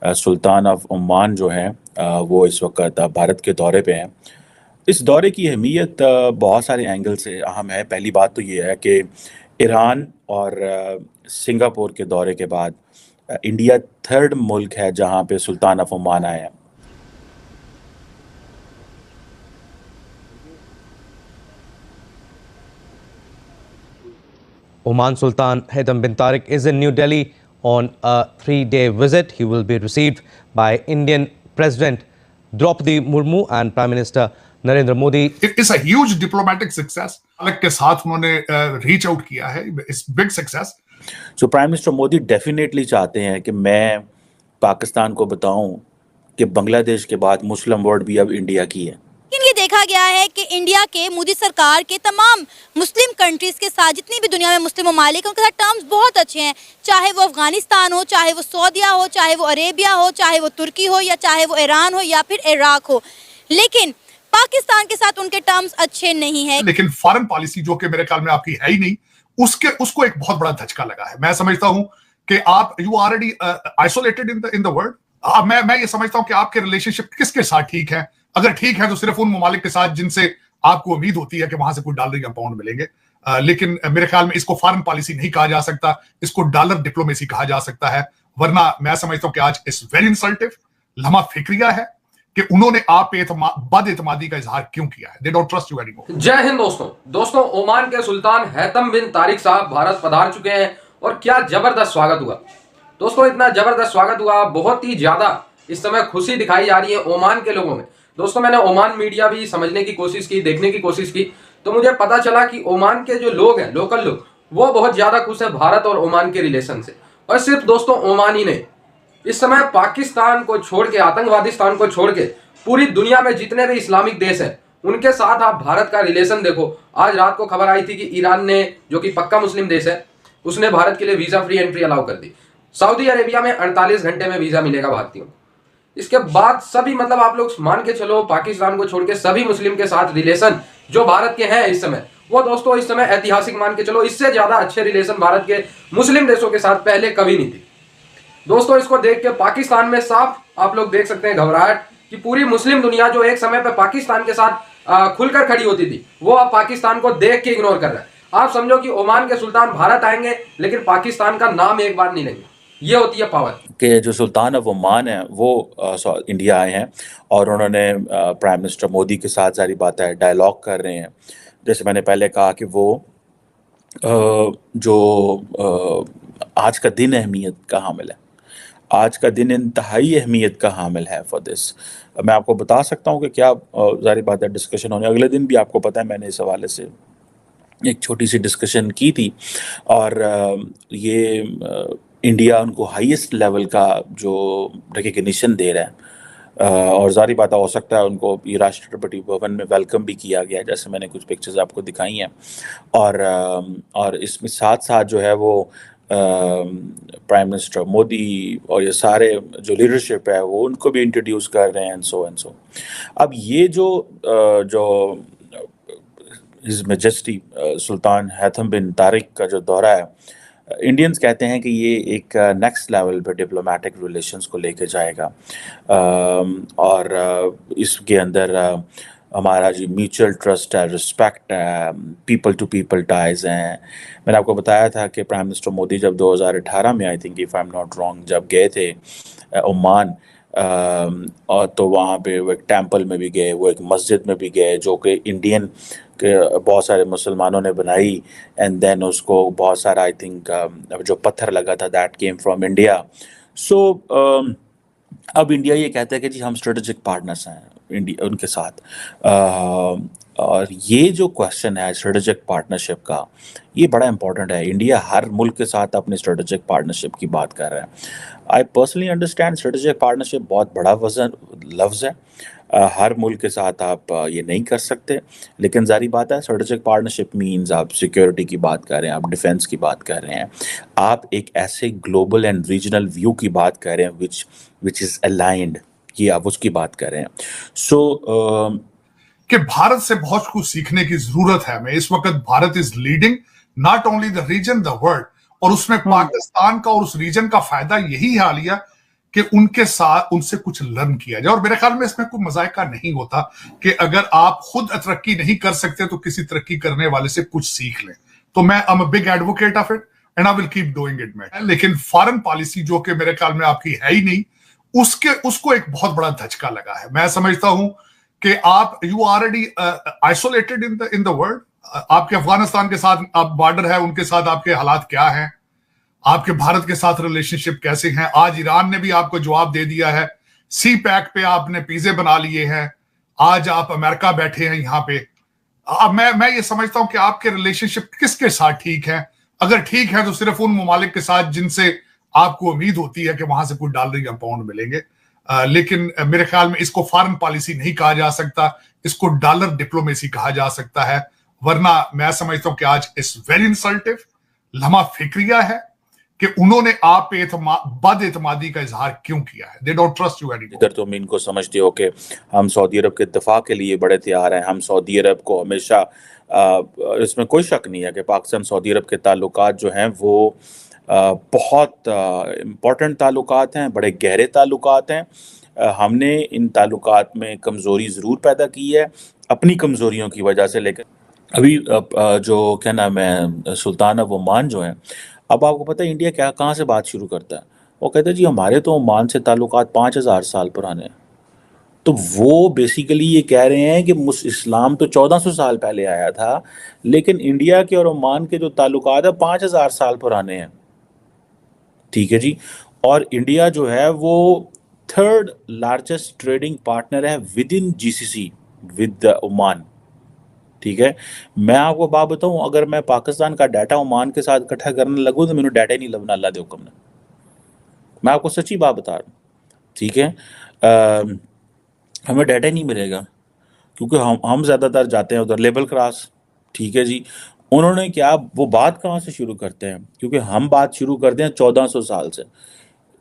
Sultan of Oman जो हैं वो इस वक्त भारत के दौरे पे हैं। इस दौरे की अहमियत बहुत सारे एंगल से अहम है। पहली बात तो ये है कि ईरान और सिंगापुर के दौरे के बाद इंडिया थर्ड मुल्क है जहां पे सुल्तान ऑफ ओमान आए हैं। Oman Sultan Haitham bin Tariq is in New Delhi on a 3-day visit. He will be received by Indian President Draupadi Murmu and Prime Minister Narendra Modi. It's a huge diplomatic success. अलग के साथ उन्होंने reach out किया है। It's big success. So prime minister Modi definitely चाहते हैं कि मैं पाकिस्तान को बताऊं कि बांग्लादेश के बाद मुस्लिम वर्ल्ड भी अब इंडिया की है। लेकिन ये देखा गया है कि इंडिया के मोदी सरकार के तमाम मुस्लिम कंट्रीज के साथ, जितनी भी दुनिया में मुस्लिम ममालिक हैं, उनके साथ टर्म्स बहुत अच्छे हैं। चाहे वो अफगानिस्तान हो, चाहे वो सऊदीया हो, चाहे वो अरेबिया हो, चाहे वो तुर्की हो, या चाहे वो ईरान हो, या फिर इराक हो। लेकिन पाकिस्तान के साथ उनके टर्म्स अच्छे नहीं है। लेकिन फॉरेन पॉलिसी जो कि मेरे ख्याल में आपकी है ही नहीं, उसको एक बहुत बड़ा धचका लगा है। मैं समझता हूं कि आप you already isolated in the world. मैं ये समझता हूं कि आपके रिलेशनशिप किसके साथ ठीक है। अगर ठीक है तो सिर्फ उन ममालिक के साथ जिनसे आपको उम्मीद होती है कि वहां से कोई डॉलर या पाउंड मिलेंगे। लेकिन मेरे ख्याल में इसको फॉरेन पॉलिसी नहीं कहा जा सकता, इसको डॉलर डिप्लोमेसी कहा जा सकता है। वरना मैं समझता हूं कि आज इस वेरी इंसल्टिव, लम्हा फिक्रिया है कि उन्होंने आप पे बद-एतमादी का इजहार क्यों किया है। They don't trust you anymore. जय हिंद दोस्तों, ओमान के सुल्तान हैतम बिन तारिक साहब भारत पधार चुके हैं और क्या जबरदस्त स्वागत हुआ दोस्तों। इतना जबरदस्त स्वागत हुआ, बहुत ही ज्यादा इस समय खुशी दिखाई जा रही है ओमान के लोगों में। दोस्तों मैंने ओमान मीडिया भी समझने की कोशिश की, देखने की कोशिश की, तो मुझे पता चला कि ओमान के जो लोग हैं, लोकल लोग, वो बहुत ज्यादा खुश है भारत और ओमान के रिलेशन से। और सिर्फ दोस्तों ओमान ही नहीं, इस समय पाकिस्तान को छोड़ के, आतंकवादिस्तान को छोड़ के पूरी दुनिया में जितने भी इस्लामिक देश हैं उनके साथ आप भारत का रिलेशन देखो। आज रात को खबर आई थी कि ईरान ने, जो कि पक्का मुस्लिम देश है, उसने भारत के लिए वीजा फ्री एंट्री अलाउ कर दी। सऊदी अरेबिया में 48 घंटे में वीजा मिलेगा भारतीयों को। इसके बाद सभी, मतलब आप लोग मान के चलो, पाकिस्तान को छोड़ के सभी मुस्लिम के साथ रिलेशन जो भारत के हैं इस समय, वो दोस्तों इस समय ऐतिहासिक मान के चलो। इससे ज्यादा अच्छे रिलेशन भारत के मुस्लिम देशों के साथ पहले कभी नहीं थी दोस्तों। इसको देख के पाकिस्तान में साफ आप लोग देख सकते हैं घबराहट कि पूरी मुस्लिम दुनिया जो एक समय पे पाकिस्तान के साथ खुलकर खड़ी होती थी, वो अब पाकिस्तान को देख के इग्नोर कर रहा है। आप समझो कि ओमान के सुल्तान भारत आएंगे लेकिन पाकिस्तान का नाम एक बार नहीं लेंगे। ये होती है पावर। कि जो सुल्तान ऑफ ओमान है वो इंडिया आए हैं और उन्होंने प्राइम मिनिस्टर मोदी के साथ सारी बात है डायलॉग कर रहे हैं। जैसे मैंने पहले कहा कि वो जो आज का दिन अहमियत का हामिल है, आज का दिन इंतहाई अहमियत का हामिल है फॉर दिस। मैं आपको बता सकता हूँ कि क्या सारी बात है, डिस्कशन होने अगले दिन भी, आपको पता है मैंने इस हवाले से एक छोटी सी डिस्कशन की थी। और ये इंडिया उनको हाईएस्ट लेवल का जो रिकग्निशन दे रहा है और जारी बात हो सकता है उनको ये राष्ट्रपति भवन में वेलकम भी किया गया है, जैसे मैंने कुछ पिक्चर्स आपको दिखाई हैं। और इसमें साथ साथ जो है वो प्राइम मिनिस्टर मोदी और ये सारे जो लीडरशिप है वो उनको भी इंट्रोड्यूस कर रहे हैं एंड सो। अब ये जो हिज मैजेस्टी सुल्तान हैथम बिन तारिक का जो दौरा है, इंडियंस कहते हैं कि ये एक नेक्स्ट लेवल पे डिप्लोमेटिक रिलेशंस को लेके जाएगा। और इसके अंदर हमारा जो म्यूचुअल ट्रस्ट है, रिस्पेक्ट है, पीपल टू पीपल टाइज हैं। मैंने आपको बताया था कि प्राइम मिनिस्टर मोदी जब 2018 में, I think if I am not wrong, जब गए थे ओमान, और तो वहाँ पे वो एक टेंपल में भी गए, वो एक मस्जिद में भी गए जो कि इंडियन के बहुत सारे मुसलमानों ने बनाई, एंड देन उसको बहुत सारा आई थिंक जो पत्थर लगा था दैट केम फ्रॉम इंडिया। सो अब इंडिया ये कहता है कि जी हम स्ट्रेटेजिक पार्टनर्स हैं इंडिया उनके साथ। और ये जो क्वेश्चन है स्ट्रेटेजिक पार्टनरशिप का, ये बड़ा इंपॉर्टेंट है। इंडिया हर मुल्क के साथ अपनी स्ट्रेटेजिक पार्टनरशिप की बात कर रहा है। I personally understand strategic partnership बहुत बड़ा लफ्ज़ है। हर मुल्क के साथ आप ये नहीं कर सकते, लेकिन जारी बात है स्ट्रेटेजिक पार्टनरशिप मीन्स आप सिक्योरिटी की बात कर रहे हैं, आप डिफेंस की बात कर रहे हैं, आप एक ऐसे ग्लोबल एंड रीजनल व्यू की बात कर रहे हैं विच इज़ अलाइंड, कि आप उसकी बात कर रहे हैं। सो कि भारत से बहुत कुछ सीखने की जरूरत है। मैं इस वक्त Bharat is leading not only the region, the world, और उसमें पाकिस्तान का और उस रीजन का फायदा यही हाल लिया कि उनके साथ उनसे कुछ लर्न किया जाए। और मेरे ख्याल में इसमें कोई मजायका नहीं होता कि अगर आप खुद तरक्की नहीं कर सकते तो किसी तरक्की करने वाले से कुछ सीख लें। तो मैं am big advocate of it and I will keep doing it. मैं लेकिन फॉरेन पॉलिसी जो कि मेरे ख्याल में आपकी है ही नहीं, उसको एक बहुत बड़ा धचका लगा है। मैं समझता हूं कि आप you already isolated in the world. आपके अफगानिस्तान के साथ आप बॉर्डर है, उनके साथ आपके हालात क्या हैं, आपके भारत के साथ रिलेशनशिप कैसे हैं। आज ईरान ने भी आपको जवाब दे दिया है, सी पैक पे आपने पिज़्ज़े बना लिए हैं, आज आप अमेरिका बैठे हैं यहाँ पे। अब मैं ये समझता हूं कि आपके रिलेशनशिप किसके साथ ठीक है। अगर ठीक है तो सिर्फ उन ममालिक के साथ जिनसे आपको उम्मीद होती है कि वहां से कुछ डॉलर या पाउंड मिलेंगे। लेकिन मेरे ख्याल में इसको फॉरेन पॉलिसी नहीं कहा जा सकता, इसको डॉलर डिप्लोमेसी कहा जा सकता है। वरना मैं समझता हूं कि आज इस वेरी इंसल्टिव, लम्हा फिक्रिया है कि उन्होंने आप पे बद एतमादी का इजहार क्यों किया है। They don't trust you anymore. इधर तुम इनको समझते हो कि हम सऊदी अरब के दफा के लिए बड़े तैयार हैं, हम सऊदी अरब को हमेशा इसमें कोई शक नहीं है कि पाकिस्तान सऊदी अरब के ताल्लुकात जो हैं वो बहुत इम्पोर्टेंट ताल्लुकात हैं, बड़े गहरे ताल्लुकात हैं। हमने इन ताल्लुकात में कमज़ोरी ज़रूर पैदा की है अपनी कमज़ोरियों की वजह से। लेकिन अभी जो क्या नाम है सुल्तान ऑफ ओमान जो है, अब आपको पता है इंडिया क्या कहाँ से बात शुरू करता है। वो कहते हैं जी हमारे तो ओमान से ताल्लुकात 5000 साल पुराने हैं। तो वो बेसिकली ये कह रहे हैं कि इस्लाम तो 1400 साल पहले आया था, लेकिन इंडिया के और ओमान के जो ताल्लुकात है 5000 साल पुराने हैं। ठीक है जी। और इंडिया जो है वो 3rd लार्जेस्ट ट्रेडिंग पार्टनर है with in GCC with Oman. ठीक है, मैं आपको बात बताऊं, अगर मैं पाकिस्तान का डाटा ओमान के साथ इकट्ठा करने लगूं तो मैंने डाटा ही नहीं लबना, अल्लाह दे हुक्म ने। मैं आपको सच्ची बात बता रहा हूँ। ठीक है, हमें डाटा ही नहीं मिलेगा क्योंकि हम ज़्यादातर जाते हैं उधर लेबल क्रॉस। ठीक है जी। उन्होंने क्या, वो बात कहाँ से शुरू करते हैं, क्योंकि हम बात शुरू करते हैं 1400 साल से।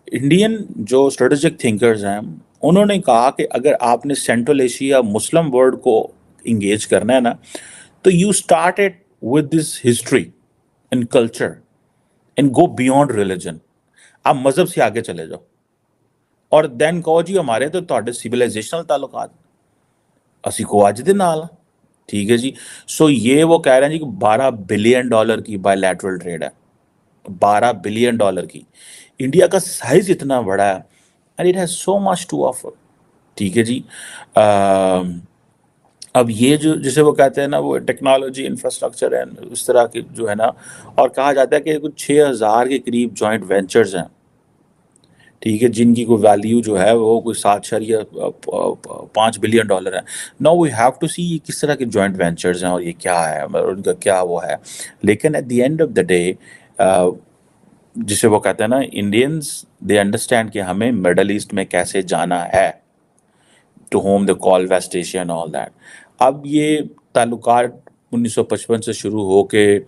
इंडियन जो स्ट्रेटेजिक थिंकर्स हैं उन्होंने कहा कि अगर आपने सेंट्रल एशिया मुस्लिम वर्ल्ड को इंगेज करना है ना, तो you started with this history and culture and go beyond religion. आप मजहब से आगे चले जाओ और देन कहो जी हमारे तो ਤੁਹਾਡੇ सिविलाइजेशनल ताल्लुकात असी को आज दे नाल। ठीक है जी। सो ये वो कह रहे हैं जी कि $12 बिलियन की बायलैटरल ट्रेड है, $12 बिलियन की। इंडिया का साइज इतना बड़ा है and it has so much to offer. ठीक है जी। अब ये जो जिसे वो कहते हैं ना, वो टेक्नोलॉजी इंफ्रास्ट्रक्चर है उस तरह की जो है ना, और कहा जाता है कि कुछ 6000 के करीब जॉइंट वेंचर्स हैं। ठीक है, जिनकी कोई वैल्यू जो है वो कोई 7.5 बिलियन है। नाउ वी हैव टू सी ये किस तरह के जॉइंट वेंचर्स हैं और ये क्या है और उनका क्या वो है। लेकिन at the end of the day जिसे वो कहते हैं ना, इंडियंस दे अंडरस्टैंड कि हमें मिडल ईस्ट में कैसे जाना है, to home the call West Asia and all that. अब ये ताल्लुकात 1955 से शुरू होके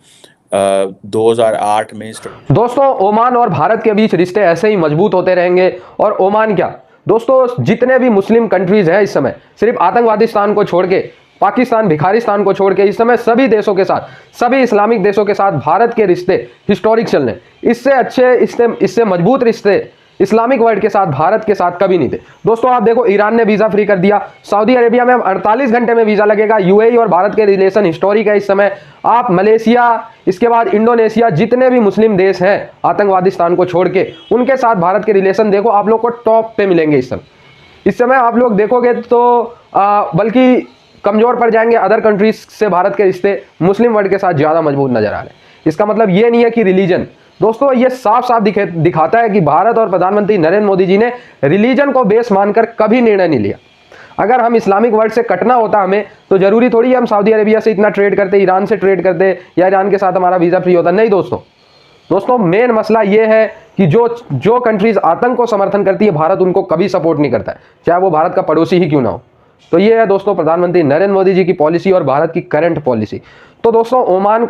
2008 में। दोस्तों, ओमान और भारत के बीच रिश्ते ऐसे ही मजबूत होते रहेंगे। और ओमान क्या दोस्तों, जितने भी मुस्लिम कंट्रीज हैं इस समय, सिर्फ आतंकवादिस्तान को छोड़ के, पाकिस्तान भिखारिस्तान को छोड़ के, इस समय सभी देशों के साथ, सभी इस्लामिक देशों के साथ भारत के रिश्ते हिस्टोरिक चल रहे हैं। इससे अच्छे, इससे मजबूत रिश्ते इस्लामिक वर्ल्ड के साथ भारत के साथ कभी नहीं थे। दोस्तों आप देखो, ईरान ने वीजा फ्री कर दिया, सऊदी अरेबिया में 48 घंटे में वीजा लगेगा। यूएई और भारत के रिलेशन हिस्टोरिक है इस समय। आप मलेशिया, इसके बाद इंडोनेशिया, जितने भी मुस्लिम देश हैं आतंकवादिस्तान को छोड़ के, उनके साथ भारत के रिलेशन देखो, आप लोग को टॉप पे मिलेंगे इस समय। इस समय आप लोग देखोगे तो बल्कि कमजोर पड़ जाएंगे। अदर कंट्रीज से भारत के रिश्ते मुस्लिम वर्ल्ड के साथ ज्यादा मजबूत नजर आ रहे हैं। इसका मतलब ये नहीं है कि रिलीजन, दोस्तों ये साफ साफ दिखाता है कि भारत और प्रधानमंत्री नरेंद्र मोदी जी ने रिलीजन को बेस मानकर कभी निर्णय नहीं लिया। अगर हम इस्लामिक वर्ल्ड से कटना होता हमें, तो जरूरी थोड़ी है हम सऊदी अरेबिया से इतना ट्रेड करते, ईरान से ट्रेड करते, या ईरान के साथ हमारा वीजा फ्री होता। नहीं दोस्तों मेन मसला ये है कि जो कंट्रीज आतंक को समर्थन करती है, भारत उनको कभी सपोर्ट नहीं करता है, चाहे वो भारत का पड़ोसी ही क्यों ना हो। तो ये है दोस्तों प्रधानमंत्री नरेंद्र मोदी जी की पॉलिसी और भारत की करंट पॉलिसी। तो दोस्तों ओमान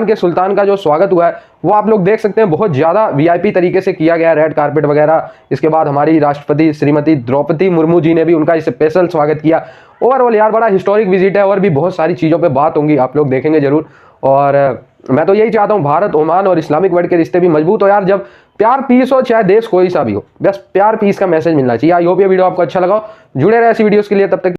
के सुल्तान का जो स्वागत हुआ है वो आप लोग देख सकते हैं, बहुत ज़्यादा वीआईपी तरीके से किया गया, रेड कारपेट वगैरह। इसके बाद हमारी राष्ट्रपति श्रीमती द्रौपदी मुर्मू जी ने भी उनका स्पेशल स्वागत किया। ओवरऑल यार बड़ा हिस्टोरिक विजिट है और भी बहुत सारी चीज़ों पर बात होंगी, आप लोग देखेंगे जरूर। और मैं तो यही चाहता हूँ भारत, ओमान और इस्लामिक वर्ल्ड के रिश्ते भी मजबूत हो यार। जब प्यार पीस हो चाहे देश कोई सा भी हो, बस प्यार पीस का मैसेज मिलना चाहिए। आई होप ये वीडियो आपको अच्छा लगा, जुड़े रहे ऐसी वीडियोस के लिए। तब तक